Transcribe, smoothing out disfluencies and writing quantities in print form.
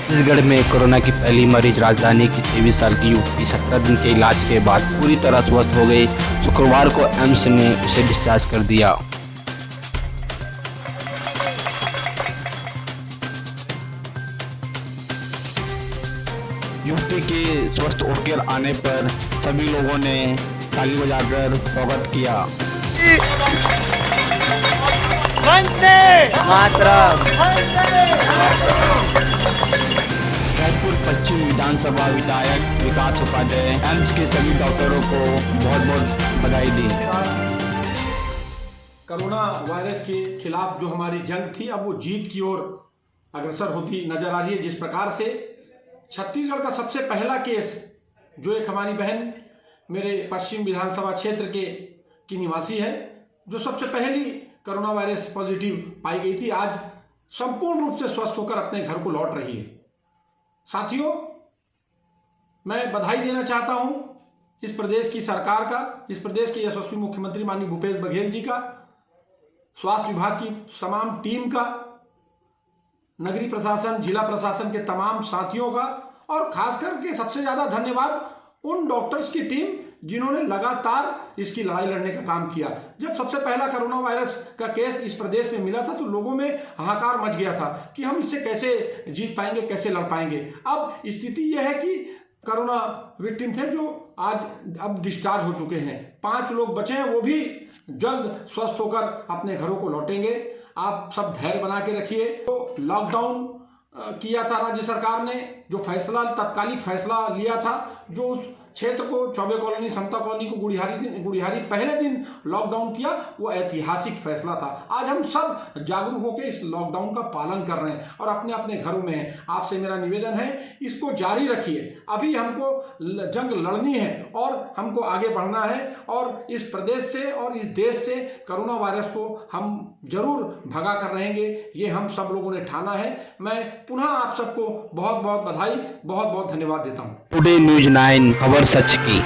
छत्तीसगढ़ में कोरोना की पहली मरीज राजधानी की 23 साल की युवती 17 दिन के इलाज के बाद पूरी तरह स्वस्थ हो गई। शुक्रवार को एम्स ने उसे डिस्चार्ज कर दिया। युवती के स्वस्थ होकर आने पर सभी लोगों ने ताली बजाकर स्वागत किया। रायपुर पश्चिम विधानसभा विधायक विकास उपाध्याय एम्स के सभी डॉक्टरों को बहुत बहुत बधाई दी। कोरोना वायरस के खिलाफ जो हमारी जंग थी अब वो जीत की ओर अग्रसर होती नजर आ रही है। जिस प्रकार से छत्तीसगढ़ का सबसे पहला केस जो एक हमारी बहन मेरे पश्चिम विधानसभा क्षेत्र की निवासी है, जो सबसे पहली कोरोना वायरस पॉजिटिव पाई गई थी, आज संपूर्ण रूप से स्वस्थ होकर अपने घर को लौट रही है। साथियों, मैं बधाई देना चाहता हूं इस प्रदेश की सरकार का, इस प्रदेश के यशस्वी मुख्यमंत्री माननीय भूपेश बघेल जी का, स्वास्थ्य विभाग की तमाम टीम का, नगरीय प्रशासन, जिला प्रशासन के तमाम साथियों का, और खास करके सबसे ज्यादा धन्यवाद उन डॉक्टर्स की टीम जिन्होंने लगातार इसकी लड़ाई लड़ने का काम किया। जब सबसे पहला कोरोना वायरस का केस इस प्रदेश में मिला था तो लोगों में हाहाकार मच गया था कि हम इससे कैसे जीत पाएंगे, कैसे लड़ पाएंगे। अब स्थिति यह है कि कोरोना विक्टिम थे जो आज अब डिस्चार्ज हो चुके हैं, 5 लोग बचे हैं, वो भी जल्द स्वस्थ होकर अपने घरों को लौटेंगे। आप सब धैर्य बना के रखिए। तो लॉकडाउन किया था राज्य सरकार ने, जो फैसला तत्कालिक फैसला लिया था, जो उस क्षेत्र को चौबे कॉलोनी, समता कॉलोनी को गुड़िहारी पहले दिन लॉकडाउन किया, वो ऐतिहासिक फैसला था। आज हम सब जागरूक होकर इस लॉकडाउन का पालन कर रहे हैं और अपने अपने घरों में हैं। आपसे मेरा निवेदन है, इसको जारी रखिए। अभी हमको जंग लड़नी है और हमको आगे बढ़ना है और इस प्रदेश से और इस देश से कोरोना वायरस को हम जरूर भगा कर रहेंगे, ये हम सब लोगों ने ठाना है। मैं पुनः आप सबको बहुत बहुत बधाई, बहुत बहुत धन्यवाद देता हूँ। टुडे न्यूज़ 9 खबर सच की।